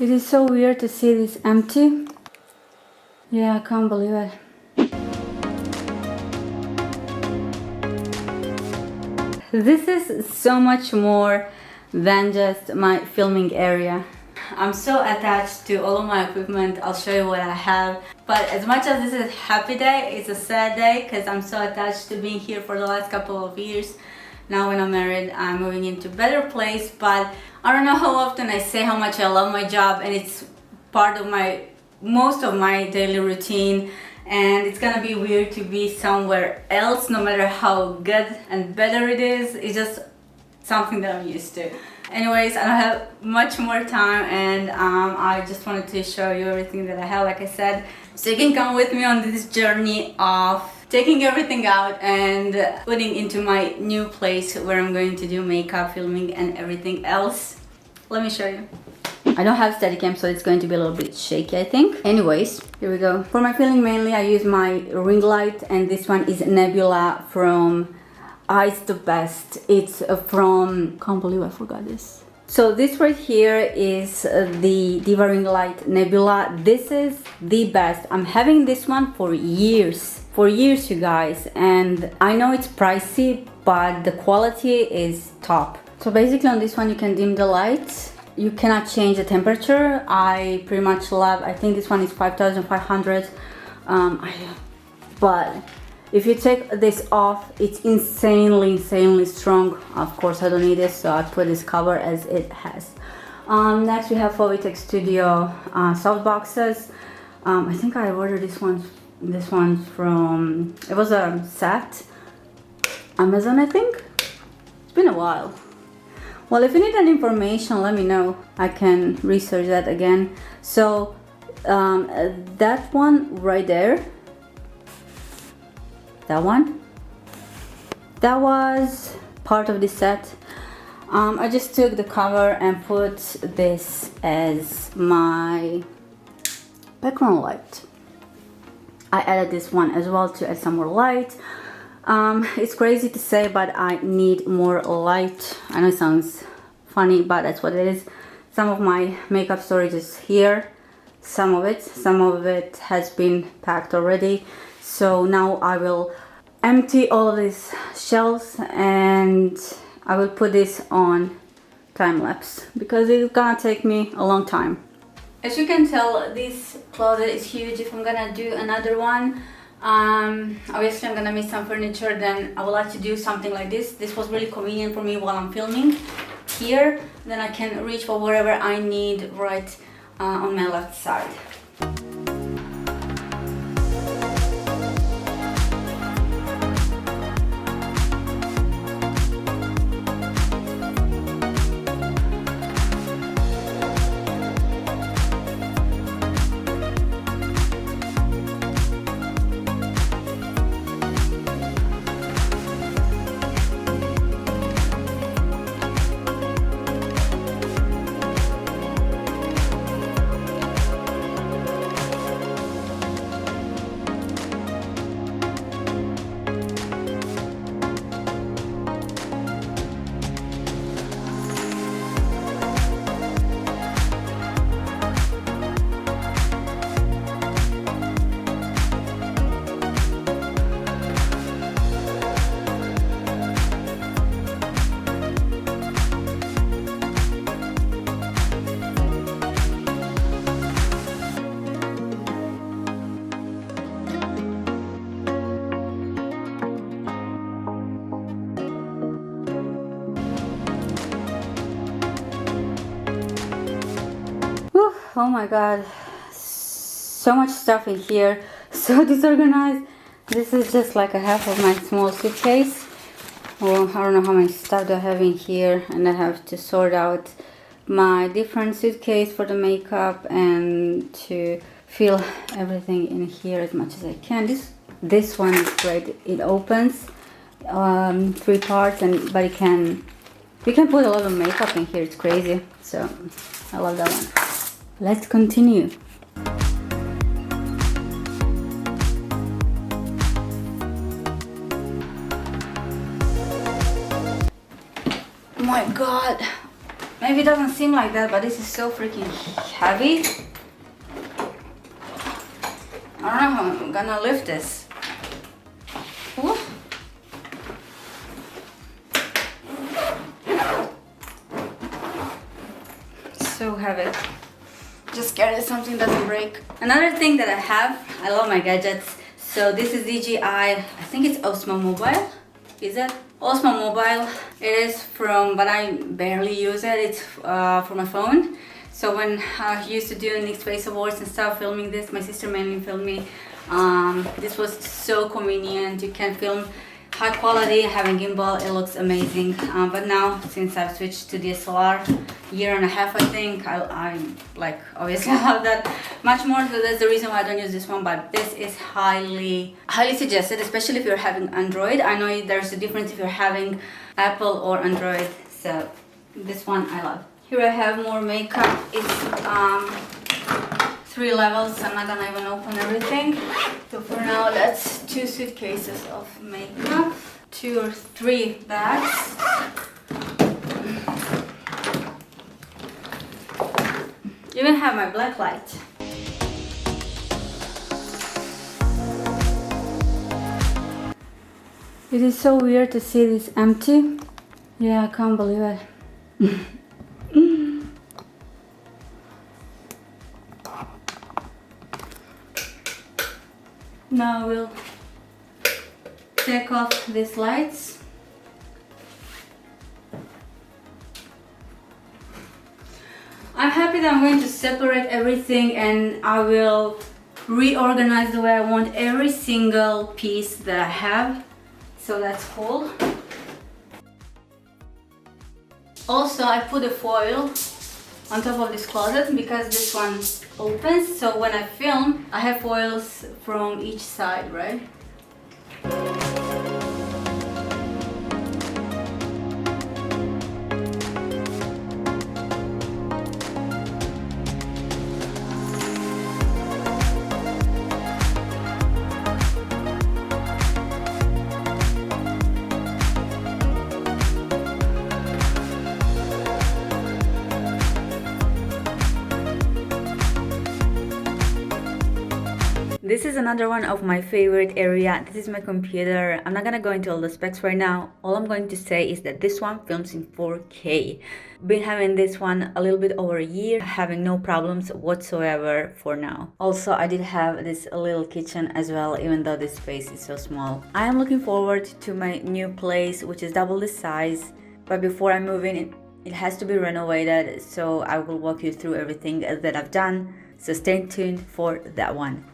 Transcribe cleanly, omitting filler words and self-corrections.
It is so weird to see this empty. Yeah, I can't believe it. This is so much more than just my filming area. I'm so attached to all of my equipment. I'll show you what I have. But as much as this is a happy day, it's a sad day because I'm so attached to being here for the last couple of years. Now when I'm married, I'm moving into a better place, but I don't know how often I say how much I love my job, and it's part of most of my daily routine, and it's gonna be weird to be somewhere else, no matter how good and better it is. It's just something that I'm used to. Anyways, I don't have much more time, and I just wanted to show you everything that I have, like I said, so you can come with me on this journey of taking everything out and putting into my new place where I'm going to do makeup, filming, and everything else. Let me show you. I don't have Steadicam, so it's going to be a little bit shaky, I think. Anyways, here we go. For my filming mainly, I use my ring light, and this one is Nebula from It's the Best. It's from, can't believe I forgot this. So this right here is the Diva ring light Nebula. This is the best. I'm having this one for years, you guys, and I know it's pricey, but the quality is top. So basically on this one you can dim the lights. You cannot change the temperature. I pretty much love, I think this one is 5,500. But if you take this off, it's insanely strong. Of course I don't need this, so I put this cover as it has. Next we have Fovitec Studio soft boxes. I think I ordered this one from, it was a set, Amazon I think. It's been a while. Well, if you need any information, let me know. I can research that again. So that one right there, that one, that was part of the set. I just took the cover and put this as my background light. I added this one as well to add some more light. It's crazy to say, but I need more light. I know it sounds funny, but that's what it is. Some of my makeup storage is here. Some of it has been packed already. So now I will empty all of these shelves and I will put this on time lapse because it's gonna take me a long time. As you can tell, this closet is huge. If I'm gonna do another one, obviously I'm gonna miss some furniture, then I would like to do something like this. This was really convenient for me while I'm filming here. Then I can reach for whatever I need right on my left side. Oh my god, so much stuff in here, so disorganized. This is just like a half of my small suitcase. Well, I don't know how much stuff I have in here, and I have to sort out my different suitcase for the makeup and to fill everything in here as much as I can. This one is great. It opens 3 parts, but you can put a lot of makeup in here. It's crazy, so I love that one. Let's continue. Oh my god, Maybe it doesn't seem like that, but this is so freaking heavy. I don't know how I'm gonna lift this. Ooh. So heavy. Just scared that something doesn't break. Another thing that I have, I love my gadgets. So this is DJI, I think it's Osmo Mobile. Is it? Osmo Mobile. It is from, but I barely use it. It's for my phone. So when I used to do Nick Space Awards and stuff, filming this, my sister mainly filmed me. This was so convenient. You can film high quality, having gimbal, it looks amazing. But now, since I've switched to DSLR, year and a half I think, I'm like, obviously I have that much more, so that's the reason why I don't use this one. But this is highly suggested, especially if you're having Android. I know there's a difference if you're having Apple or Android, so this one I love. Here I have more makeup. It's 3 levels. I'm not gonna even open everything. So for now, that's 2 suitcases of makeup, 2 or 3 bags. Even have my black light. It is so weird to see this empty. Yeah, I can't believe it. Now we'll take off these lights. I'm happy that I'm going to separate everything, and I will reorganize the way I want every single piece that I have. So that's cool. Also, I put a foil on top of this closet because this one opens, so when I film I have foils from each side, right? This is another one of my favorite area. This is my computer. I'm not gonna go into all the specs right now. All I'm going to say is that this one films in 4K. Been having this one a little bit over a year, having no problems whatsoever for now. Also, I did have this little kitchen as well, even though this space is so small. I am looking forward to my new place, which is double the size. But before I move in, it has to be renovated, so I will walk you through everything that I've done. So stay tuned for that one.